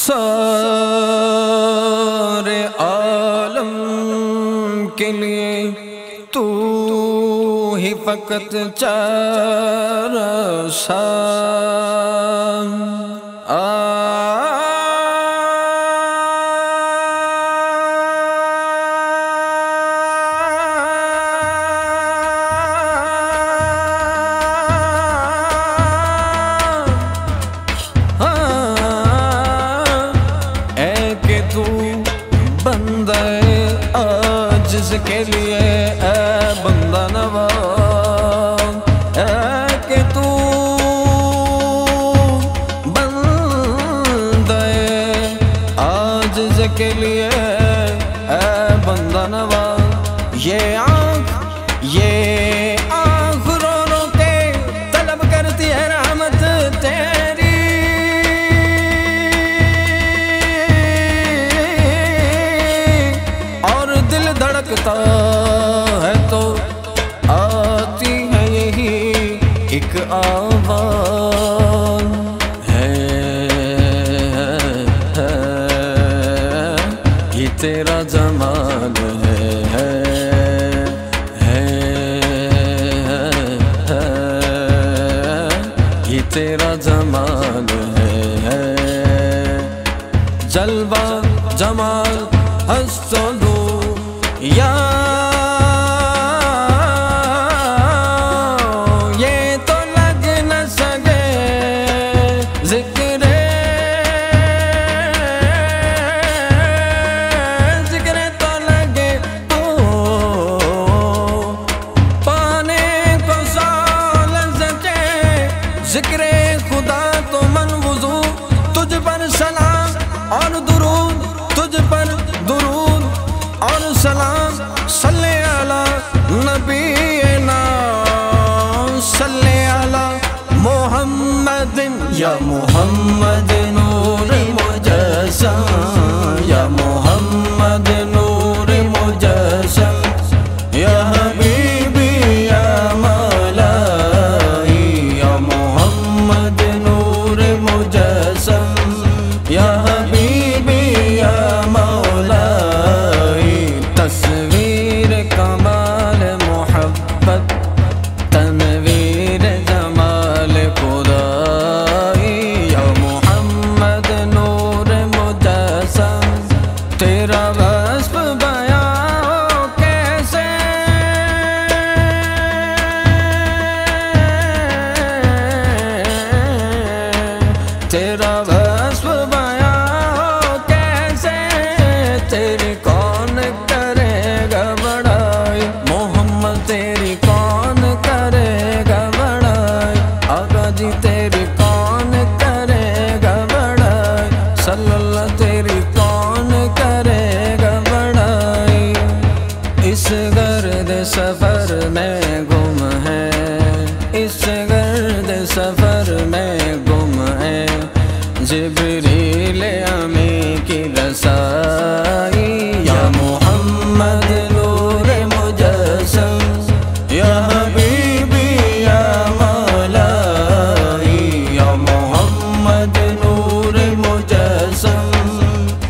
سارے عالم کے لیے تو ہی فقط چارہ عاجز کے لیے اے بندہ نواز، اے کہ تو بندہ عاجز کے لیے اے بندہ نواز، یہ آنکھ رو رو کے طلب کرتی ہے رحمت تیری، دھڑکتا ہے تو آتی ہے یہی ایک آواز، یہ تیرا جمال ہے، یہ تیرا جمال ہے، جلوہ جمال ہست و یا یہ تو لگ نہ سکے ذکر تو لگے تو پانے کو سال سچے ذکر خدا تو من وضو، تجھ پر سلام اور درود، تجھ پر درود اور سلام، صلی علی نبینا صلی علی محمد، یا محمد نور مجسم، یا محمد نور مجسم، یا حبیبی یا مولائی، یا محمد نور مجسم، یا حبیبی یا مولائی، تصویر کمال محبت، تنویر جمال خدائی، یا محمد نور مجسم، تیرا وصف بیان کیسے، تیرا وصف بیان کیسے، تیری کون کرے گا بڑائی، محمد تیری کون کرے گا بڑائی، آقا جی تیری کون کرے گا بڑائی، صلی اللہ تیری کون کرے گا بڑائی، اس گرد سفر میں گم ہے، اس گرد سفر میں گم ہے، جبریل امی کی رسائی، یا محمد نور مجسم، یا حبیبی یا مولائی، یا محمد نور مجسم،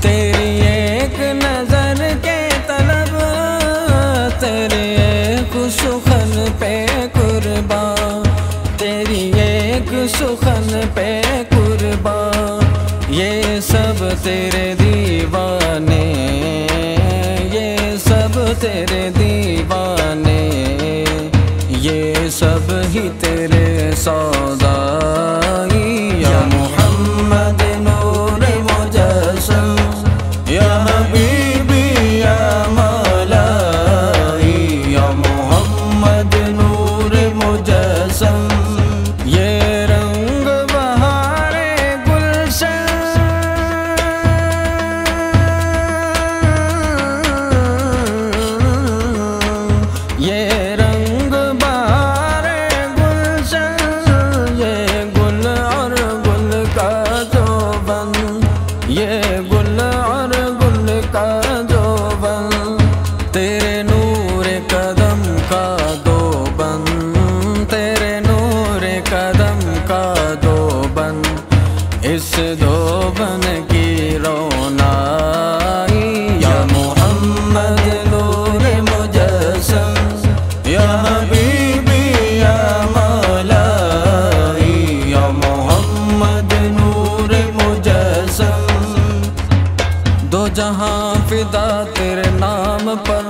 تیری ایک نظر کے طلب، تیرے ایک سخن پہ قربان، تیری ایک سخن پہ قربان، یہ سب تیرے دیوانے، یہ سب تیرے دیوانے، یہ سب ہی تیرے سودائی، یا محمد نور مجسم، یا حبیبی یا مولائی، یا محمد نور مجسم، یہ رنگ بہار گلشن، یہ رنگ بہار گلشن، یہ گل اور گل کا جو بن، یہ گل اور گل کا جو بن، تیرے نور قدم کا دو بن، تیرے نور قدم کا دو بن، اس دو بن کی جہاں فدا تیرے نام پر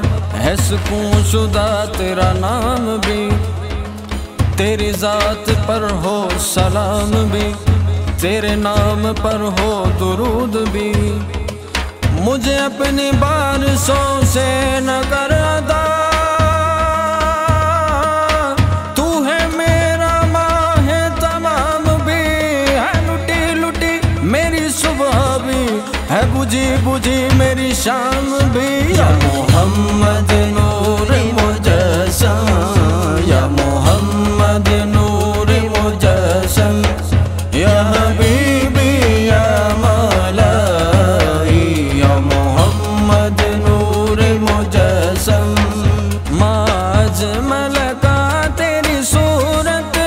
ہے، سکون شدہ تیرا نام بھی، تیری ذات پر ہو سلام بھی، تیرے نام پر ہو درود بھی۔ مجھے اپنی بارشوں سے نہ کر ادا، تو ہے میرا ماہ تمام بھی، ہے لٹی لٹی میری صبح بھی، ہے بجھی بجھی میری شام بھی۔ یا محمد نور مجسم، یا محمد نور مجسم، یا حبیبی یا مولائی، یا محمد نور مجسم۔ ما اجمل کا تیری صورت،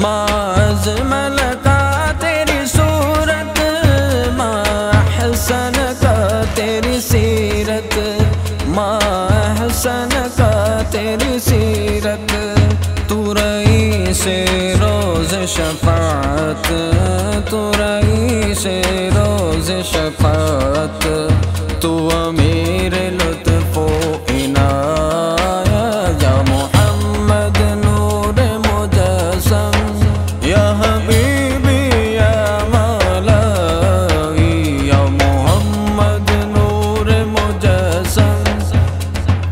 ما اجمل کا تیری صورت، ما احسن کا تیری سیرت، ما احسن کا تیری سیرت۔ تو رئیس روز شفاعت، تو رئیس روز شفاعت، تو امیر لطف و عنایت، یا محمد نور مجسم، یا حبیبی یا مولائی، یا محمد نور مجسم۔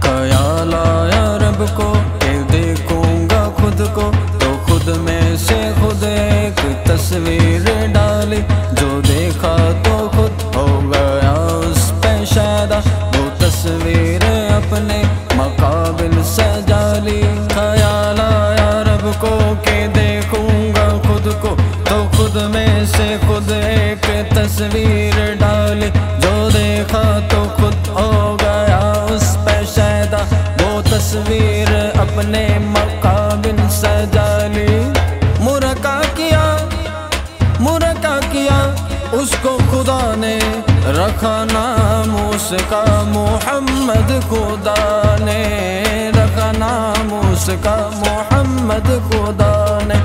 خیال آیا رب کو کہ دیکھوں گا خود کو، تو خود میں سے خود ایک تصویر ڈالی، جو دیکھا تو خود ہو گیا اس پہ شیدا، وہ تصویر اپنے مقابل سجا لی۔ خیال آیا رب کو کہ دیکھوں گا خود کو، تو خود میں سے خود ایک تصویر ڈالی، جو دیکھا تو خود ہو گیا اس پہ شیدا، وہ تصویر اپنے مقابل سجا لی۔ مرکا کیا، مرکا کیا اس کو خدا نے، رکھا نام اس کا محمد، خدا نے رکھا نام اس کا محمد، خدا نے۔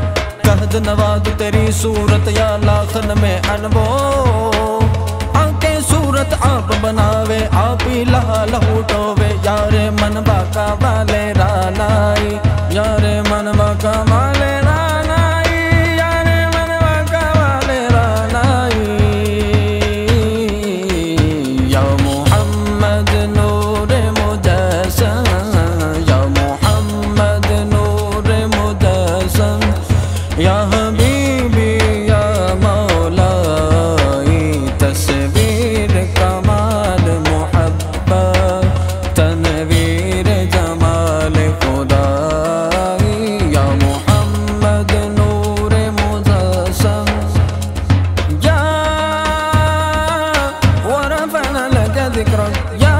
قہد نواد تیری صورت یا لاکھن میں انبو، آنکھیں صورت آپ بناوے، آپ ہی لہا لہوٹوے، یار من باقا والے رانائی، یار من باقا والے رانائی، یار من باقا والے رانائی۔ یا محمد نور مجسم، یا محمد نور مجسم، یا حبیبی یا مولائی، تصویر کمال محبت، تنویر جمال خدائی، یا محمد نور مجسم۔ یا ورفعنا لک ذکرک، یا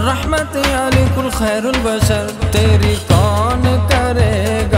رحمت علی کل خیر البشر، تیری کون کرے گا